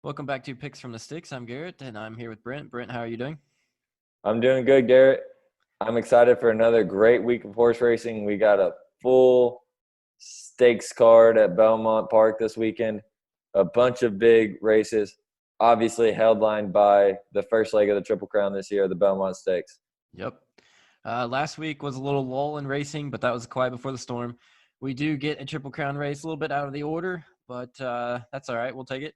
Welcome back to Picks from the Sticks. I'm Garrett, and I'm here with Brent. Brent, how are you doing? I'm doing good, Garrett. I'm excited for another great week of horse racing. We got a full stakes card at Belmont Park this weekend, a bunch of big races, obviously headlined by the first leg of the Triple Crown this year, the Belmont Stakes. Yep. Last week was a little lull in racing, but that was quiet before the storm. We do get a Triple Crown race a little bit out of the order, but that's all right. We'll take it.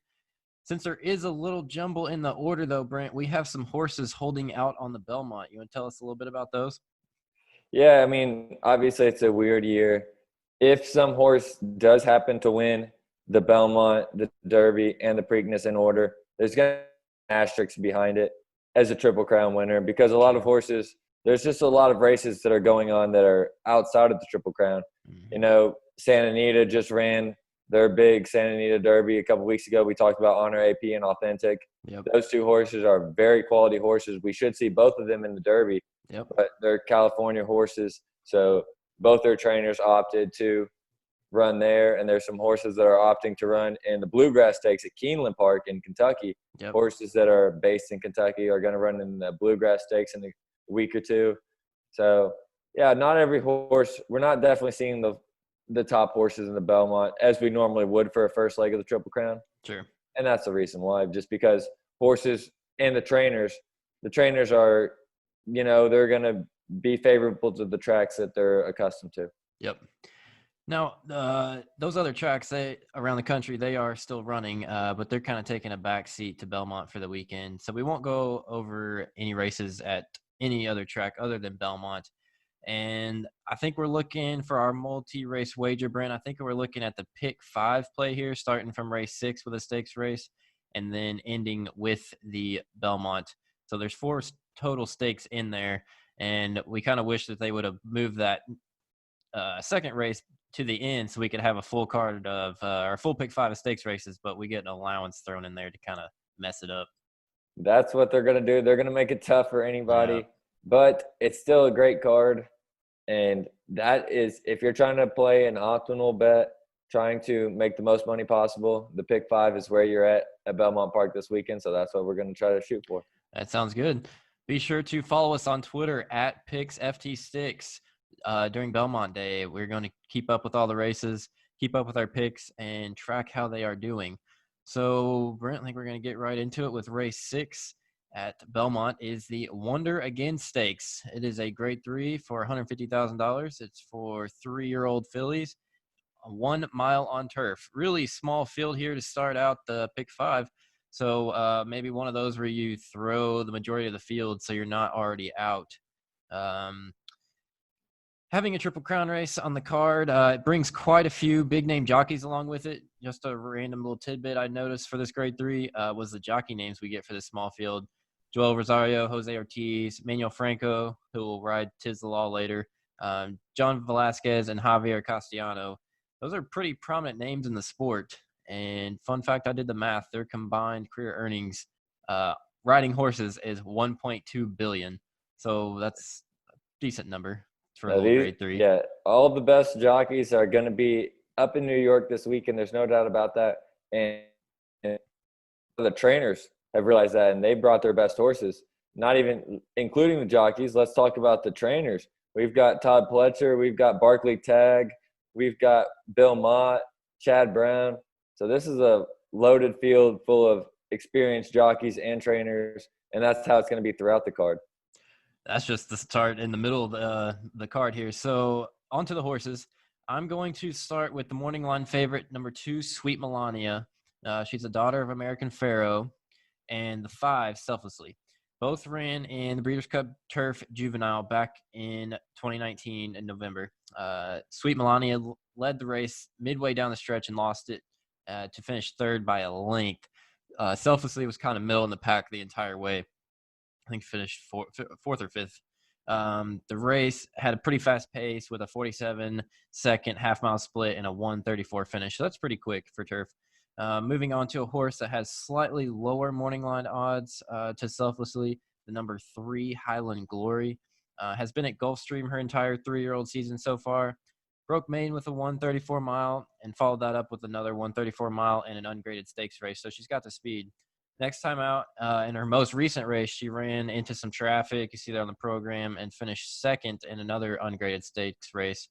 Since there is a little jumble in the order, though, Brent, we have some horses holding out on the Belmont. You want to tell us a little bit about those? Yeah, I mean, obviously it's a weird year. If some horse does happen to win the Belmont, the Derby, and the Preakness in order, there's going to be asterisks behind it as a Triple Crown winner because a lot of horses, there's just a lot of races that are going on that are outside of the Triple Crown. Mm-hmm. You know, Santa Anita just ran their big Santa Anita Derby a couple weeks ago. We talked about Honor AP and Authentic. Yep. Those two horses are very quality horses. We should see both of them in the Derby, Yep. but they're California horses. So both their trainers opted to run there, and there's some horses that are opting to run in the Bluegrass Stakes at Keeneland Park in Kentucky. Yep. Horses that are based in Kentucky are going to run in the Bluegrass Stakes in a week or two. So, yeah, not every horse. We're not definitely seeing the top horses in the Belmont as we normally would for a first leg of the Triple Crown. Sure. And that's the reason why, just because horses and the trainers are, they're going to be favorable to the tracks that they're accustomed to. Yep. Now, those other tracks around the country, they are still running, but they're kind of taking a back seat to Belmont for the weekend. So we won't go over any races at any other track other than Belmont. And I think we're looking for our multi-race wager, Brent. I think we're looking at the pick 5 play here, starting from race 6 with a stakes race and then ending with the Belmont. So there's 4 total stakes in there. And we kind of wish that they would have moved that second race to the end so we could have a full card of our full pick 5 of stakes races, but we get an allowance thrown in there to kind of mess it up. That's what they're going to do. They're going to make it tough for Yeah. anybody, but it's still a great card. And that is, if you're trying to play an optimal bet, trying to make the most money possible, the pick 5 is where you're at Belmont Park this weekend. So that's what we're going to try to shoot for. That sounds good. Be sure to follow us on Twitter at PicksFTSticks. During Belmont Day, we're going to keep up with all the races, keep up with our picks, and track how they are doing. So, Brent, I think we're going to get right into it with race 6 at Belmont is the Wonder Again Stakes. It is a grade 3 for $150,000. It's for 3-year-old fillies, 1 mile on turf. Really small field here to start out the pick 5. So maybe one of those where you throw the majority of the field so you're not already out. Um, Having a Triple Crown race on the card, it brings quite a few big-name jockeys along with it. Just a random little tidbit I noticed for this grade 3 was the jockey names we get for this small field. Joel Rosario, Jose Ortiz, Manuel Franco, who will ride Tiz the Law later, John Velasquez, and Javier Castellano. Those are pretty prominent names in the sport. And fun fact, I did the math. Their combined career earnings riding horses is $1.2 billion. So that's a decent number for a Now little grade 3. yeah, all the best jockeys are going to be up in New York this weekend. There's no doubt about that. And the trainers have realized that, and they brought their best horses, not even including the jockeys. Let's talk about the trainers. We've got Todd Pletcher. We've got Barkley Tagg. We've got Bill Mott, Chad Brown. So this is a loaded field full of experienced jockeys and trainers, and that's how it's going to be throughout the card. That's just the start in the middle of the card here. So on to the horses. I'm going to start with the morning line favorite, number 2, Sweet Melania. She's a daughter of American Pharaoh, and the 5, Selflessly. Both ran in the Breeders' Cup Turf Juvenile back in 2019 in November. Sweet Melania led the race midway down the stretch and lost it to finish third by a length. Selflessly was kind of middle in the pack the entire way. I think finished fourth or fifth. The race had a pretty fast pace with a 47-second half-mile split and a 1:34 finish. So that's pretty quick for turf. Moving on to a horse that has slightly lower morning line odds to Selflessly, the number 3, Highland Glory. Has been at Gulfstream her entire 3-year-old season so far. broke Maine with a 134 mile and followed that up with another 134 mile in an ungraded stakes race. So she's got the speed. Next time out, in her most recent race, she ran into some traffic. You see that on the program, and finished second in another ungraded stakes race.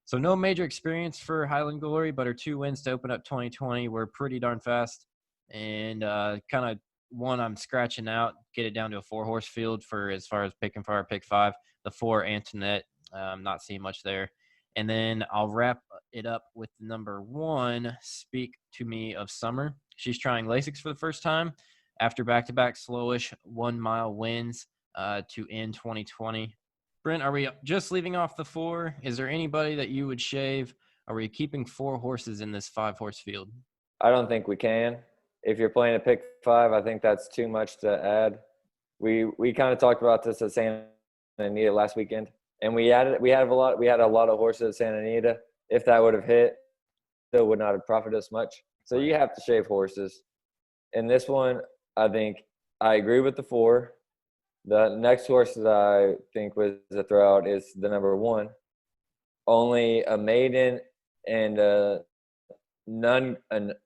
So no major experience for Highland Glory, but her 2 wins to open up 2020 were pretty darn fast. And kind of one I'm scratching out, get it down to a 4-horse field for as far as picking for our pick 5. The 4 Antoinette, not seeing much there. And then I'll wrap it up with number 1, Speak to Me of Summer. She's trying Lasix for the first time after back-to-back slowish 1-mile wins to end 2020. Brent, are we just leaving off the 4? Is there anybody that you would shave? Are we keeping 4 horses in this 5-horse field? I don't think we can. If you're playing a pick 5, I think that's too much to add. We kind of talked about this at Santa Anita last weekend, and we had a lot of horses at Santa Anita. If that would have hit, still would not have profited us much. So you have to shave horses. In this one, I think I agree with the 4. The next horse that I think was a throwout is the number 1. Only a maiden and an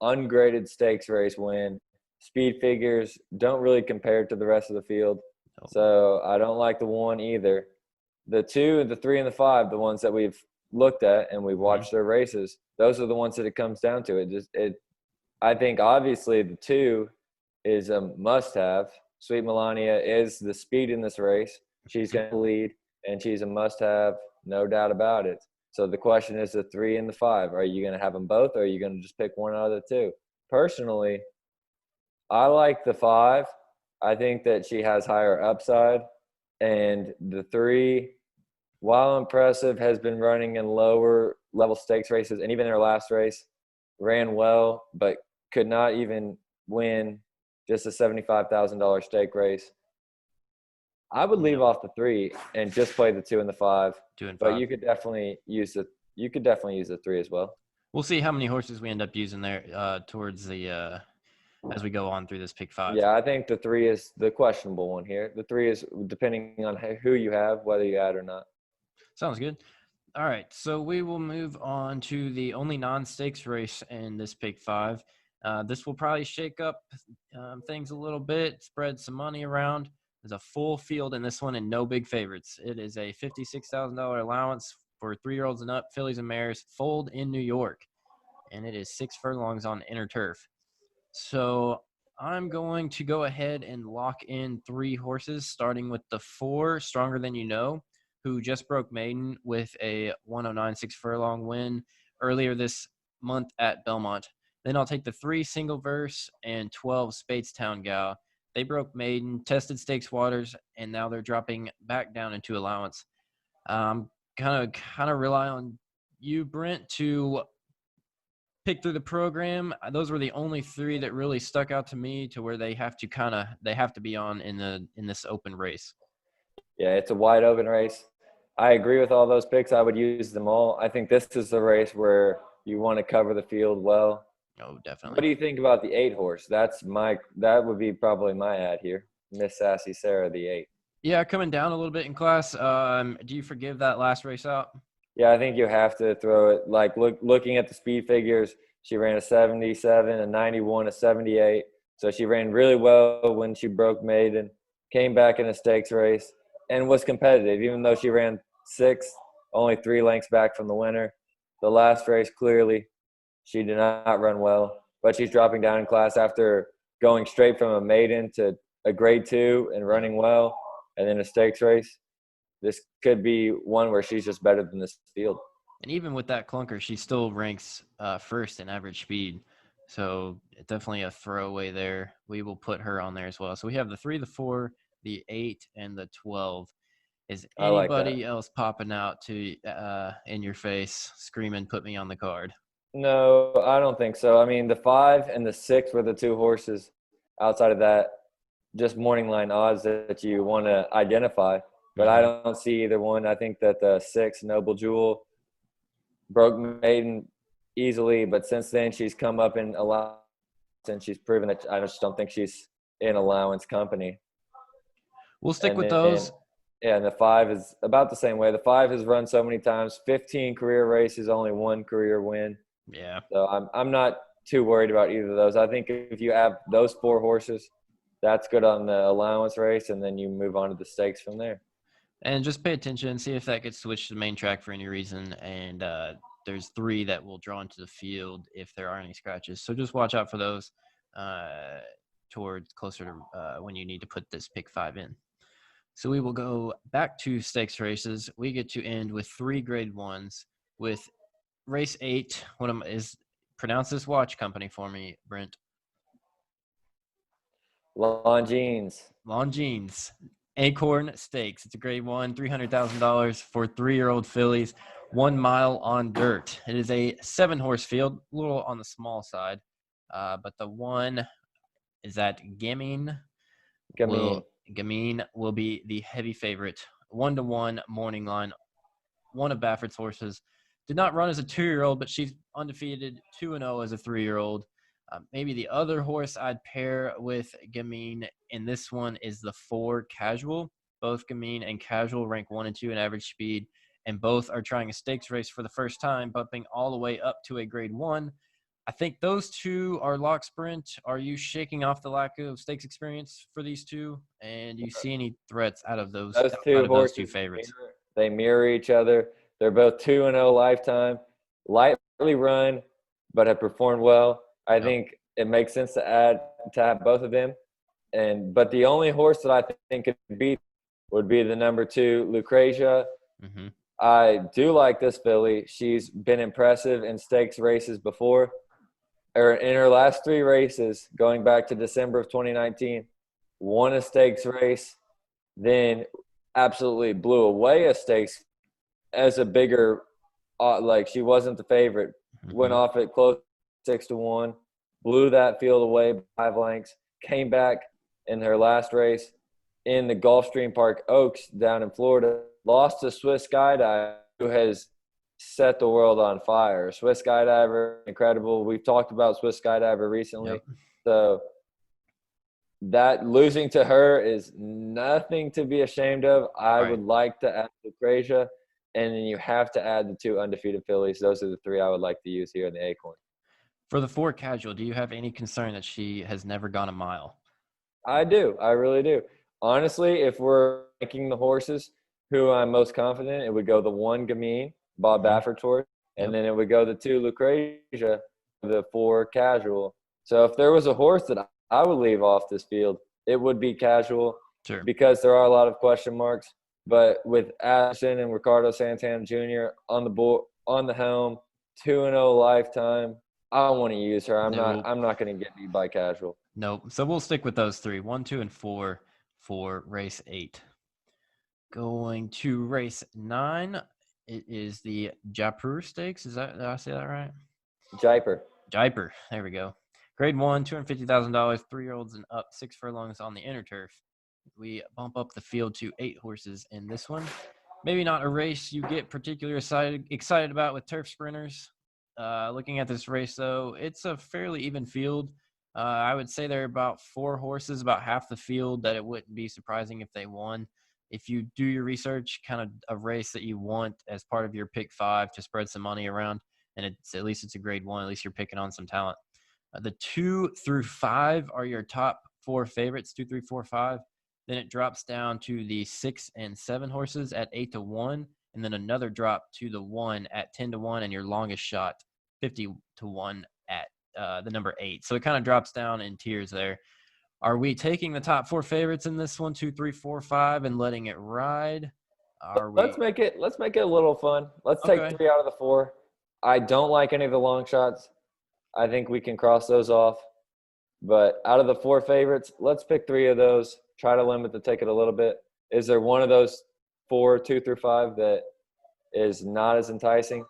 ungraded stakes race win. Speed figures don't really compare to the rest of the field. So I don't like the 1 either. The 2, the 3, and the 5, the ones that we've looked at and we've watched their races, those are the ones that it comes down to. I think obviously the 2 is a must-have. Sweet Melania is the speed in this race. She's going to lead, and she's a must-have, no doubt about it. So the question is the 3 and the 5. Are you going to have them both, or are you going to just pick one out of the 2? Personally, I like the 5. I think that she has higher upside. And the 3, while impressive, has been running in lower level stakes races. And even in her last race, ran well, but could not even win just a $75,000 stake race. I would leave off the 3 and just play the 2 and the 5. 2 and 5. But you could definitely use the 3 as well. We'll see how many horses we end up using there towards the as we go on through this pick 5. Yeah, I think the 3 is the questionable one here. The 3 is depending on who you have, whether you add or not. Sounds good. All right, so we will move on to the only non-stakes race in this pick 5. This will probably shake up things a little bit, spread some money around. There's a full field in this one and no big favorites. It is a $56,000 allowance for 3-year-olds and up, fillies and mares, foaled in New York. And it is 6 furlongs on inner turf. So I'm going to go ahead and lock in 3 horses, starting with the 4, Stronger Than You Know, who just broke maiden with a 109.6 furlong win earlier this month at Belmont. Then I'll take the 3, Single Verse, and 12, Spadestown Gal. They broke maiden, tested stakes waters, and now they're dropping back down into allowance. Kind of rely on you, Brent, to pick through the program. Those were the only 3 that really stuck out to me, to where they have to be on in this open race. Yeah, it's a wide open race. I agree with all those picks. I would use them all. I think this is the race where you want to cover the field well. Oh, definitely. What do you think about the 8 horse? That would be probably my ad here. Miss Sassy Sarah, the 8. Yeah, coming down a little bit in class. Do you forgive that last race out? Yeah, I think you have to throw it. Like looking at the speed figures, she ran a 77, a 91, a 78. So she ran really well when she broke maiden, came back in a stakes race, and was competitive. Even though she ran 6th, only 3 lengths back from the winner. The last race, clearly, she did not run well. But she's dropping down in class after going straight from a maiden to a grade 2 and running well, and then a stakes race. This could be one where she's just better than this field. And even with that clunker, she still ranks first in average speed. So definitely a throwaway there. We will put her on there as well. So we have the 3, the 4, the 8, and the 12. Is anybody else popping out to in your face, screaming, "Put me on the card"? No, I don't think so. I mean, the 5 and the 6 were the 2 horses. Outside of that, just morning line odds that you want to identify. But I don't see either one. I think that the 6, Noble Jewel, broke maiden easily, but since then she's come up in allowance and she's proven that I just don't think she's in allowance company. We'll stick with those. Yeah, and the 5 is about the same way. The 5 has run so many times, 15 career races, only 1 career win. Yeah. So I'm not too worried about either of those. I think if you have those 4 horses, that's good on the allowance race, and then you move on to the stakes from there. And just pay attention, see if that gets switched to the main track for any reason. And there's 3 that will draw into the field if there are any scratches. So just watch out for those towards closer to when you need to put this pick 5 in. So we will go back to stakes races. We get to end with 3 grade 1s with race 8. Pronounce this watch company for me, Brent. Longines. Longines. Acorn Stakes. It's a grade 1, $300,000 for 3-year-old fillies, 1 mile on dirt. It is a 7-horse field, a little on the small side, but the one is that Gamine will be the heavy favorite. 1-1 morning line. One of Baffert's horses. Did not run as a 2-year-old, but she's undefeated 2-0 as a 3-year-old. Maybe the other horse I'd pair with Gamine in this one is the 4 Casual. Both Gamine and Casual rank 1 and 2 in average speed, and both are trying a stakes race for the first time, bumping all the way up to a grade 1. I think those 2 are lock sprint. Are you shaking off the lack of stakes experience for these 2? And do you see any threats out of those 2 horses, favorites? they mirror each other. They're both 2-0 lifetime, lightly run, but have performed well. I think it makes sense to have both of them. But the only horse that I think could beat would be the number 2, Lucrezia. Mm-hmm. I do like this filly. She's been impressive in stakes races before. In her last 3 races, going back to December of 2019, won a stakes race, then absolutely blew away a stakes as a bigger, she wasn't the favorite. Mm-hmm. Went off at close 6-1, blew that field away by 5 lengths, came back in her last race in the Gulfstream Park Oaks down in Florida, lost to Swiss Skydive, who has set the world on fire. Swiss Skydiver, incredible. We've talked about Swiss Skydiver recently. Yep. So that losing to her is nothing to be ashamed of. I would like to add Lucrezia, and then you have to add the 2 undefeated fillies. Those are the 3 I would like to use here in the Acorn. For the 4 Casual, do you have any concern that she has never gone a mile? I do. I really do. Honestly, if we're ranking the horses who I'm most confident, it would go the 1 Gamine, Bob Baffert's horse, and then it would go the 2 Lucrezia, the 4 Casual. So if there was a horse that I would leave off this field, it would be Casual, because there are a lot of question marks. But with Ashton and Ricardo Santana Jr. on the board, on the helm, 2-0 lifetime, I want to use her. I'm not going to get beat by Casual. Nope. So we'll stick with those 3, 1, 2, and 4 for race 8. Going to race 9, it is the Jaipur Stakes. Did I say that right? Jaipur. There we go. Grade 1, $250,000, 3-year-olds and up, 6 furlongs on the inner turf. We bump up the field to 8 horses in this one. Maybe not a race you get particularly excited about with turf sprinters. Looking at this race, though, it's a fairly even field. I would say there are about 4 horses, about half the field, that it wouldn't be surprising if they won. If you do your research, kind of a race that you want as part of your pick 5 to spread some money around, and at least it's a grade 1, at least you're picking on some talent. The 2 through 5 are your top 4 favorites, 2, 3, 4, 5. Then it drops down to the 6 and 7 horses at 8-1, and then another drop to the 1 at 10-1, and your longest shot 50-1 at the number 8. So it kind of drops down in tiers there. Are we taking the top 4 favorites in this 1, 2, 3, 4, 5 and letting it ride? Let's make it a little fun. Let's take 3 out of the 4. I don't like any of the long shots. I think we can cross those off. But out of the 4 favorites, let's pick 3 of those. Try to limit the ticket a little bit. Is there one of those 4, 2 through 5 that is not as enticing?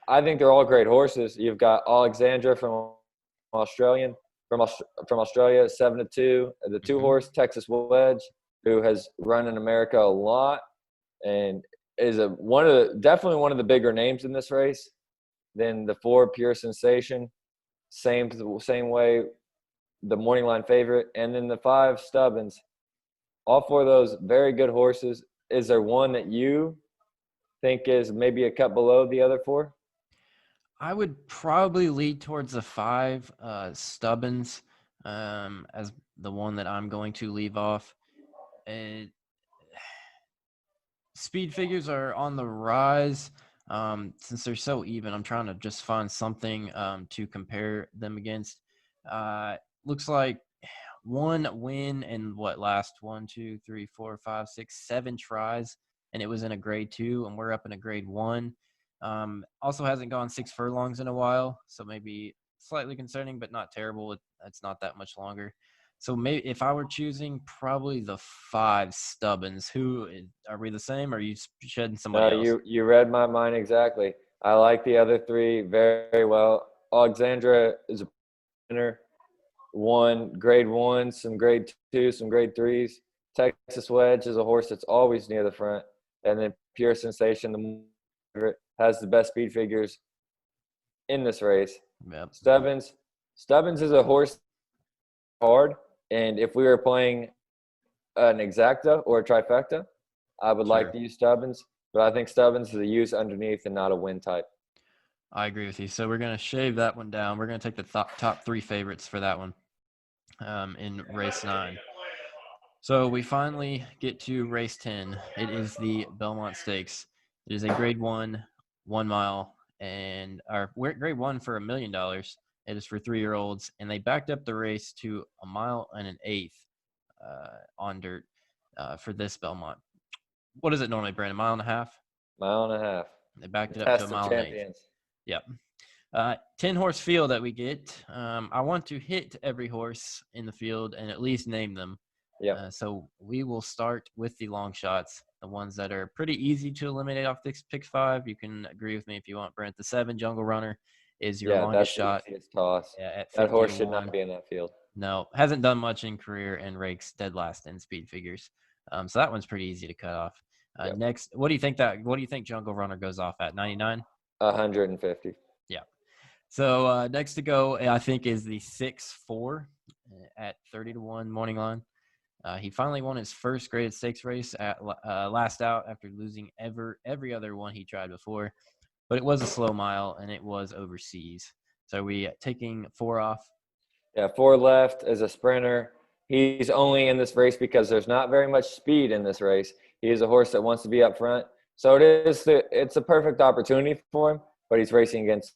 I think they're all great horses. You've got Alexandra from Australia, 7-2. The 2 horse Texas Wedge, who has run in America a lot and is definitely one of the bigger names in this race. Then the 4 Pure Sensation, same way, the morning line favorite, and then the 5 Stubbins. All 4 of those very good horses. is there one that you think is maybe a cut below the other 4? I would probably lead towards the 5, Stubbins, as the one that I'm going to leave off. And speed figures are on the rise. Since they're so even, I'm trying to just find something to compare them against. Looks like one win in last 1, 2, 3, 4, 5, 6, 7 tries, and it was in a grade 2, and we're up in a grade 1. Also hasn't gone 6 furlongs in a while, so maybe slightly concerning, but not terrible. It's not that much longer. So maybe if I were choosing, probably the 5 Stubbins. Are we the same, or are you shedding No, somebody else? you read my mind exactly. I like the other 3 very, very well. Alexandra is a winner. Grade 1, some grade 2, some grade 3s. Texas Wedge is a horse that's always near the front. And then Pure Sensation, the favorite, has the best speed figures in this race. Yep. Stubbins is a horse hard. And if we were playing an exacta or a trifecta, I would like to use Stubbins. But I think Stubbins is a use underneath and not a win type. I agree with you. So we're going to shave that one down. We're going to take the top 3 favorites for that one in race 9. So we finally get to race 10. It is the Belmont Stakes. It is a grade 1, 1 mile, and we're at grade 1 for $1 million. It is for 3-year-olds, and they backed up the race to 1 mile and an eighth on dirt for this Belmont. What is it normally, Brandon? 1.5 miles? Mile and a half. They backed it up to 1 mile and an eighth. Yep. 10-horse field that we get. I want to hit every horse in the field and at least name them. Yeah. So we will start with the long shots, the ones that are pretty easy to eliminate off this pick 5. You can agree with me if you want, Brent. The 7 Jungle Runner is your longest shot. That's the easiest toss. At that horse should not be in that field. No, hasn't done much in career and rakes dead last in speed figures. So that one's pretty easy to cut off. Next, what do you think Jungle Runner goes off at? 99? 150. Yeah. So next to go, I think, is the 6-4 at 30-1 morning line. He finally won his first graded stakes race at last out after losing every other one he tried before. But it was a slow mile, and it was overseas. So are we taking 4 off? Yeah, 4 left as a sprinter. He's only in this race because there's not very much speed in this race. He is a horse that wants to be up front. So it's a perfect opportunity for him, but he's racing against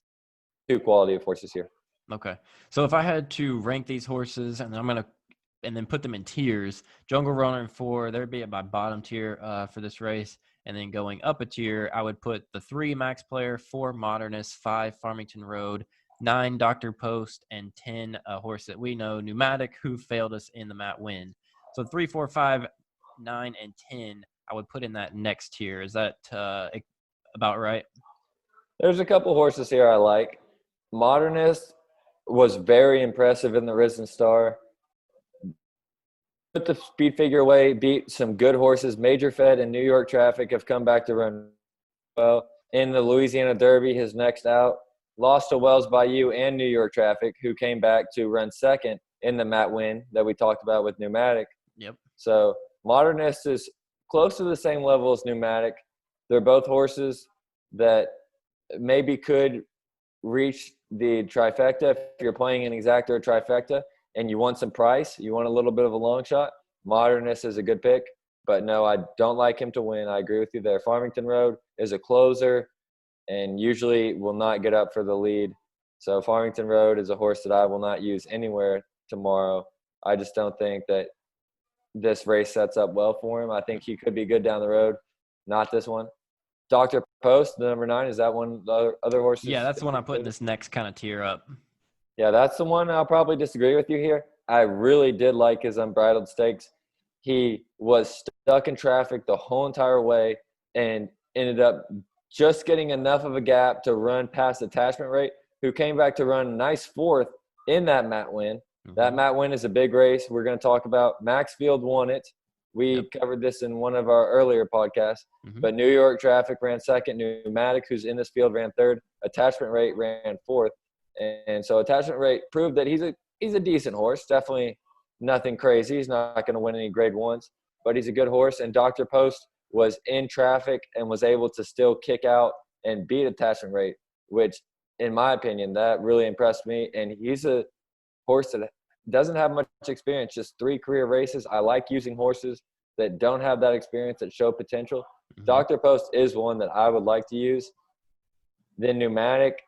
2 quality of horses here. Okay. So if I had to rank these horses, and then put them in tiers, Jungle Runner and 4, there'd be at my bottom tier for this race. And then going up a tier, I would put the 3 Max Player, 4 Modernist, 5 Farmington Road, 9 Dr. Post, and 10 a horse that we know, Pneumatic, who failed us in the Matt Win. So 3, 4, 5, 9, and 10, I would put in that next tier. Is that about right? There's a couple horses here I like. Modernist was very impressive in the Risen Star. Put the speed figure away, beat some good horses. Major Fed and New York Traffic have come back to run well. In the Louisiana Derby, his next out, lost to Wells Bayou and New York Traffic, who came back to run second in the Matt Win that we talked about with Pneumatic. Yep. So Modernist is close to the same level as Pneumatic. They're both horses that maybe could reach the trifecta if you're playing an exacta or trifecta and you want some price, you want a little bit of a long shot. Modernist is a good pick, but no, I don't like him to win. I agree with you there. Farmington Road is a closer and usually will not get up for the lead. So Farmington Road is a horse that I will not use anywhere tomorrow. I just don't think that this race sets up well for him. I think he could be good down the road. Not this one. Dr. Post, the number 9, is that one of the other horses? Yeah, that's the one I put in this next kind of tier up. Yeah, that's the one I'll probably disagree with you here. I really did like his Unbridled Stakes. He was stuck in traffic the whole entire way and ended up just getting enough of a gap to run past Attachment Rate, who came back to run a nice 4th in that Matt Win. Mm-hmm. That Matt Win is a big race we're going to talk about. Maxfield won it. We covered this in one of our earlier podcasts. Mm-hmm. But New York Traffic ran second. Pneumatic, who's in this field, ran third. Attachment Rate ran 4th. And so Attachment Rate proved that he's a decent horse. Definitely nothing crazy. He's not going to win any grade 1s, but he's a good horse. And Dr. Post was in traffic and was able to still kick out and beat attachment rate, which, in my opinion, that really impressed me. And he's a horse that doesn't have much experience, just 3 career races. I like using horses that don't have that experience, that show potential. Mm-hmm. Dr. Post is one that I would like to use. Then Pneumatic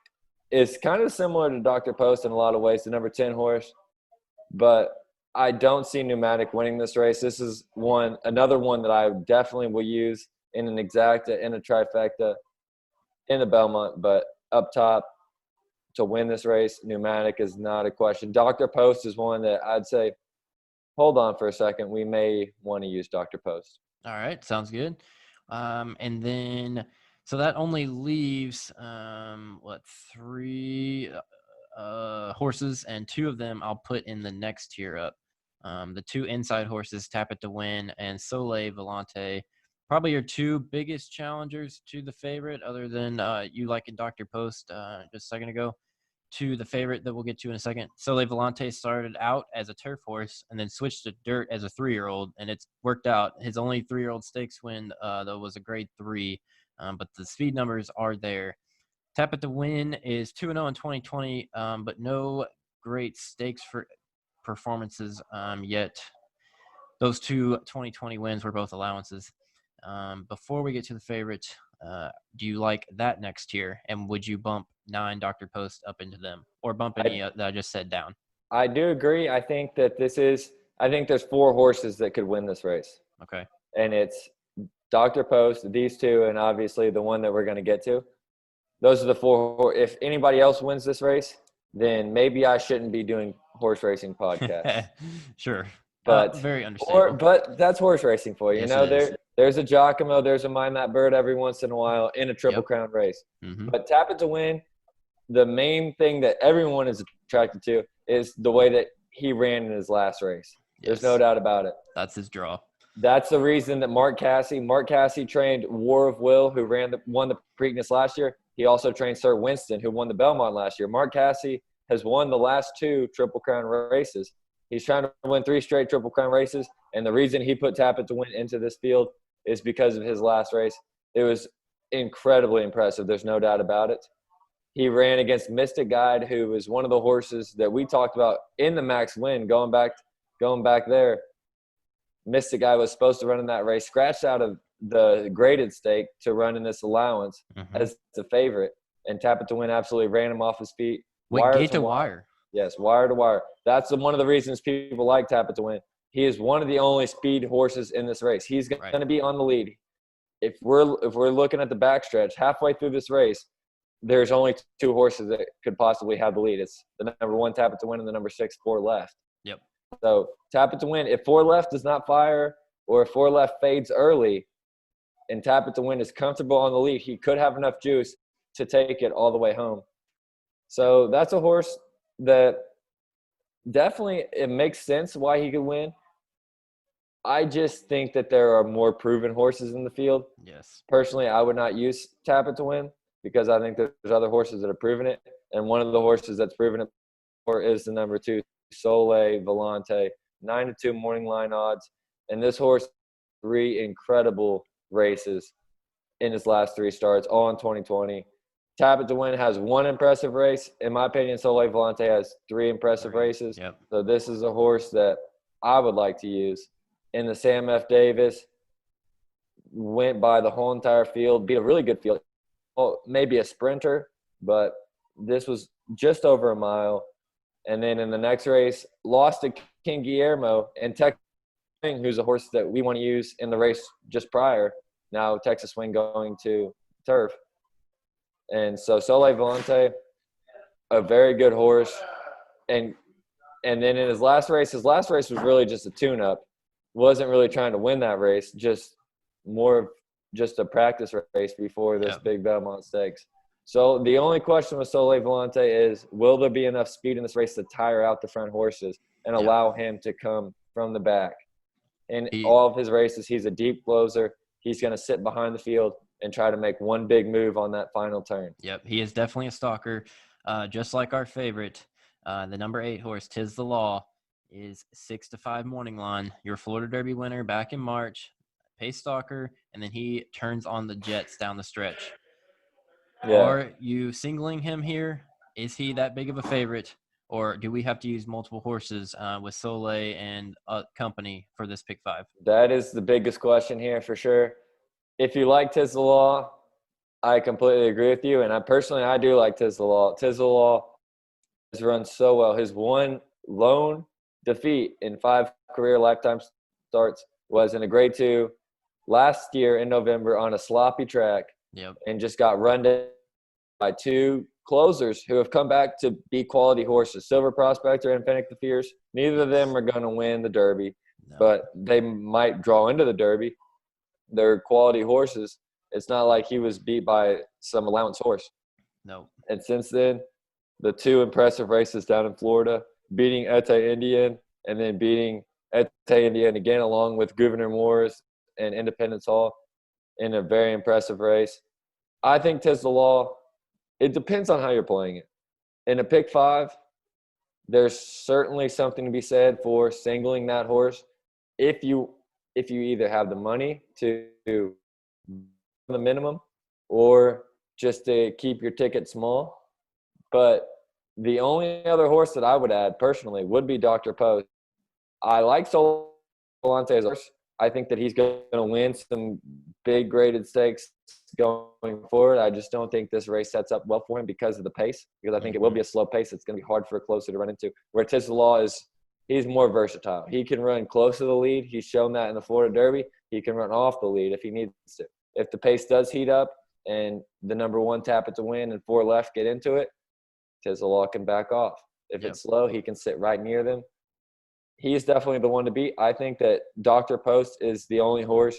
is kind of similar to Dr. Post in a lot of ways, the number 10 horse, but I don't see Pneumatic winning this race. This is another one that I definitely will use in an exacta, in a trifecta, in the Belmont, but up top to win this race, Pneumatic is not a question. Dr. Post is one that I'd say, hold on for a second. We may want to use Dr. Post. All right. Sounds good. And then, so that only leaves, 3 horses, and 2 of them I'll put in the next tier up. The 2 inside horses, Tap It to Win and Soleil Volante, probably your 2 biggest challengers to the favorite, other than you liking Dr. Post just a second ago. To the favorite that we'll get to in a second. Soleil Volante started out as a turf horse and then switched to dirt as a 3-year-old, and it's worked out. His only 3-year-old stakes win, though, was a grade 3, but the speed numbers are there. Tap It to Win is 2-0 in 2020, but no great stakes for performances yet. Those 2 2020 wins were both allowances. Before we get to the favorite, do you like that next tier? And would you bump 9 Dr. Post up into them, or bump any that I just said down? I do agree. I think that I think there's 4 horses that could win this race. Okay. And it's Dr. Post, these 2, and obviously the one that we're going to get to. Those are the 4. If anybody else wins this race, then maybe I shouldn't be doing horse racing podcasts. Sure. But very understandable. But that's horse racing for you. Yes, you know, there's a Giacomo, there's a Mind That Bird every once in a while in a Triple Crown race. Mm-hmm. But Tap It to Win, the main thing that everyone is attracted to is the way that he ran in his last race. Yes. There's no doubt about it. That's his draw. That's the reason that Mark Casse trained War of Will, who won the Preakness last year. He also trained Sir Winston, who won the Belmont last year. Mark Casse has won the last 2 Triple Crown races. He's trying to win 3 straight Triple Crown races, and the reason he put Tap It to Win into this field is because of his last race. It was incredibly impressive. There's no doubt about it. He ran against Mystic Guide, who was one of the horses that we talked about in the Max Win, going back there. Mystic Guide was supposed to run in that race, scratched out of the graded stake to run in this allowance as the favorite, and Tap It to Win absolutely ran him off his feet. Wait, gate to wire. Yes, wire to wire. That's one of the reasons people like Tap It to Win. He is one of the only speed horses in this race. He's going to be on the lead. If we're looking at the backstretch, halfway through this race, there's only 2 horses that could possibly have the lead. It's the number 1 Tap It to Win and the number 6 4 Left. Yep. So Tap It to Win. If 4 Left does not fire, or if 4 Left fades early, and Tap It to Win is comfortable on the lead, he could have enough juice to take it all the way home. So that's a horse that definitely it makes sense why he could win. I just think that there are more proven horses in the field. Yes. Personally, I would not use Tap It to Win because I think there's other horses that have proven it. And one of the horses that's proven it for is the number 2, Soleil Volante, 9-2 morning line odds. And this horse, 3 incredible races in his last 3 starts, all in 2020. Tap It to Win has 1 impressive race. In my opinion, Soleil Volante has 3 impressive races. Yep. So this is a horse that I would like to use. In the Sam F. Davis, went by the whole entire field, beat a really good field. Well, maybe a sprinter, but this was just over a mile. And then in the next race, lost to King Guillermo and Texas Swing, who's a horse that we want to use in the race just prior. Now Texas Swing going to turf. And so Soleil Volante, a very good horse. And then in his last race was really just a tune-up. Wasn't really trying to win that race, just more of just a practice race before this big Belmont Stakes. So the only question with Soleil Volante is, will there be enough speed in this race to tire out the front horses and allow him to come from the back? In all of his races, he's a deep closer. He's going to sit behind the field and try to make one big move on that final turn. Yep, he is definitely a stalker, just like our favorite. The number 8 horse, Tis the Law, is 6-5 morning line. Your Florida Derby winner back in March. pace stalker, and then he turns on the jets down the stretch. Yeah. Are you singling him here? Is he that big of a favorite? Or do we have to use multiple horses with Soleil and company for this pick 5? That is the biggest question here for sure. If you like Tizzle, I completely agree with you. And I do like Tizzle. Tizzle has run so well. His one lone defeat in 5 career lifetime starts was in a grade 2 last year in November on a sloppy track. Yep. And just got run down by 2 closers who have come back to be quality horses, Silver Prospector and Fennec the Fierce. Neither of them are going to win the Derby, but they might draw into the Derby. They're quality horses. It's not like he was beat by some allowance horse. No. And since then, the 2 impressive races down in Florida, beating Ete Indian and then beating Ete Indian again along with Gouverneur Morris and Independence Hall in a very impressive race. I think Tizzle, it depends on how you're playing it. In a pick 5, there's certainly something to be said for singling that horse if you either have the money to the minimum or just to keep your ticket small. But the only other horse that I would add personally would be Dr. Post. I like Solante as a horse. I think that he's going to win some big graded stakes going forward. I just don't think this race sets up well for him because of the pace, because I think it will be a slow pace. It's going to be hard for a closer to run into. Where Tizzle he's more versatile. He can run close to the lead. He's shown that in the Florida Derby. He can run off the lead if he needs to. If the pace does heat up and the number 1 tap it to win and 4 left get into it, Tizzle can back off. If it's slow, he can sit right near them. He's definitely the one to beat. I think that Dr. Post is the only horse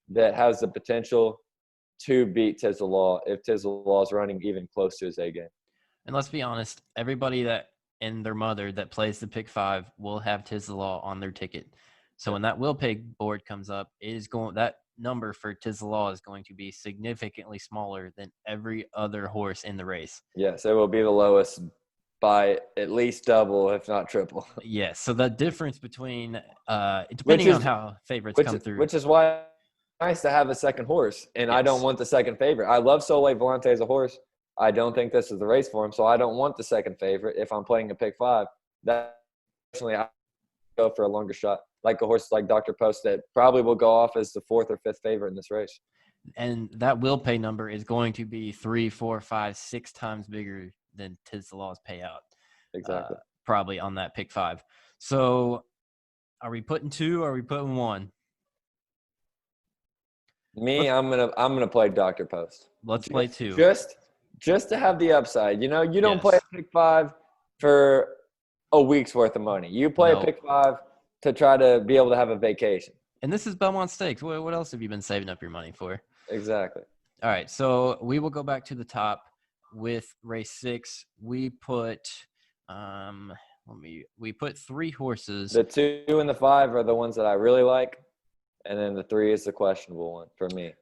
that has the potential to beat Tizzle if Tizzle is running even close to his A game. And let's be honest, everybody that and their mother that plays the pick 5 will have Tizzle on their ticket. So when that will pay board comes up, that number for Tizzle is going to be significantly smaller than every other horse in the race. Yes, it will be the lowest by at least double, if not triple. Yes. So the difference between depending on how favorites come through. Which is why it's nice to have a second horse. And I don't want the second favorite. I love Soleil Volante as a horse. I don't think this is the race for him, so I don't want the second favorite if I'm playing a pick 5. That personally, I go for a longer shot, like a horse like Dr. Post that probably will go off as the 4th or 5th favorite in this race. And that will pay number is going to be 3, 4, 5, 6 times bigger than Tizzle's payout. Exactly. Probably on that pick 5. So are we putting 2 or are we putting 1? I'm gonna play Dr. Post. Let's play 2. Just to have the upside. You know, you don't play a pick 5 for a week's worth of money. You play a pick 5 to try to be able to have a vacation. And this is Belmont Stakes. What else have you been saving up your money for? Exactly. All right, so we will go back to the top with race 6. We put we put 3 horses. The 2 and the 5 are the ones that I really like, and then the 3 is the questionable one for me.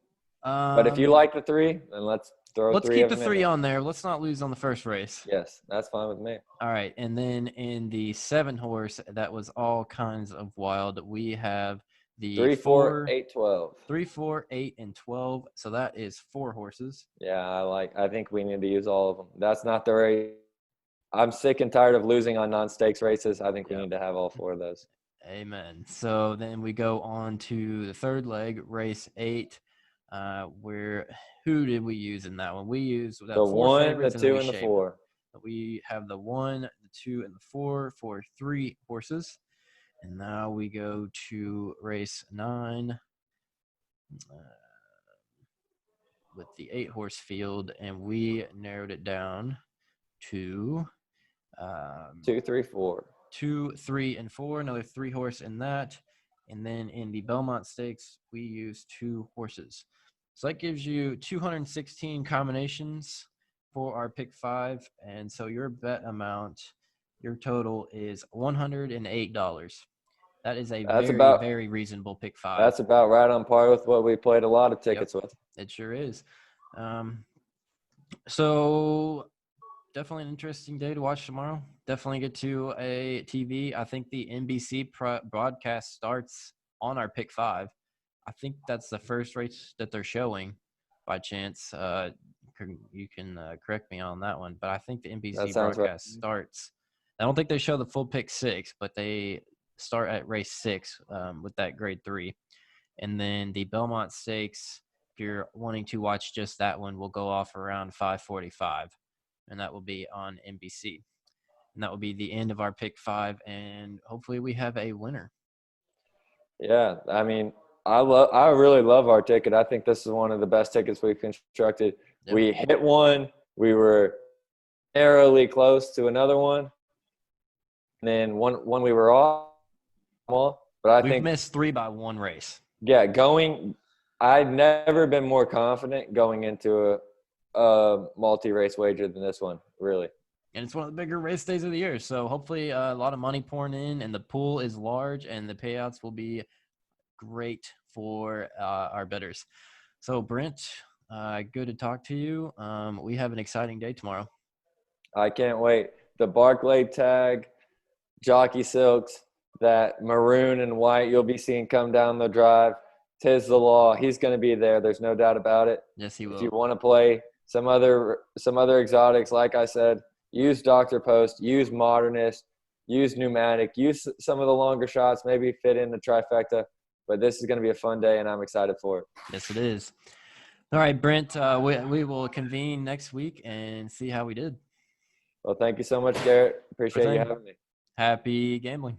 But if you like the 3, then let's keep the 3 on there. Let's not lose on the first race. Yes, that's fine with me. All right, and then in the 7 horse, that was all kinds of wild. We have the 3, 4, 8, 12. 3, 4, 8, and 12. So that is 4 horses. Yeah, I think we need to use all of them. That's not the race. I'm sick and tired of losing on non-stakes races. I think we need to have all 4 of those. Amen. So then we go on to the 3rd leg, race 8. Who did we use in that one? We used the 1, the 2, and the 4. We have the 1, the 2, and the 4 for 3 horses. And now we go to race 9 with the 8 horse field, and we narrowed it down to 2, 3, 4. 2, 3, and 4. Another 3 horse in that. And then in the Belmont Stakes, we use 2 horses. So that gives you 216 combinations for our pick 5. And so your bet amount, your total is $108. That is a very reasonable pick 5. That's about right on par with what we played a lot of tickets with. It sure is. So definitely an interesting day to watch tomorrow. Definitely get to a TV. I think the NBC broadcast starts on our pick 5. I think that's the first race that they're showing by chance. You can correct me on that one, but I think the That NBC sounds right. broadcast starts. I don't think they show the full pick 6, but they start at race 6 with that grade 3. And then the Belmont Stakes, if you're wanting to watch just that one, will go off around 5:45, and that will be on NBC. And that will be the end of our pick 5, and hopefully we have a winner. Yeah, I mean, I really love our ticket. I think this is one of the best tickets we've constructed. Yep. We hit one. We were narrowly close to another one. And then one we were off. But I We've think missed 3 by 1 race. yeah, I'd never been more confident going into a multi-race wager than this one, really. And it's one of the bigger race days of the year. So hopefully a lot of money pouring in, and the pool is large, and the payouts will be great for our bettors. So Brent, good to talk to you. We have an exciting day tomorrow. I can't wait. The Barclay tag, jockey silks, that maroon and white you'll be seeing come down the drive. 'Tis the law. He's going to be there. There's no doubt about it. Yes, he will. If you want to play some other exotics, like I said, use Dr. Post, use Modernist, use Pneumatic, use some of the longer shots, maybe fit in the trifecta. But this is going to be a fun day, and I'm excited for it. Yes, it is. All right, Brent, we will convene next week and see how we did. Well, thank you so much, Garrett. Appreciate you having me. Happy gambling.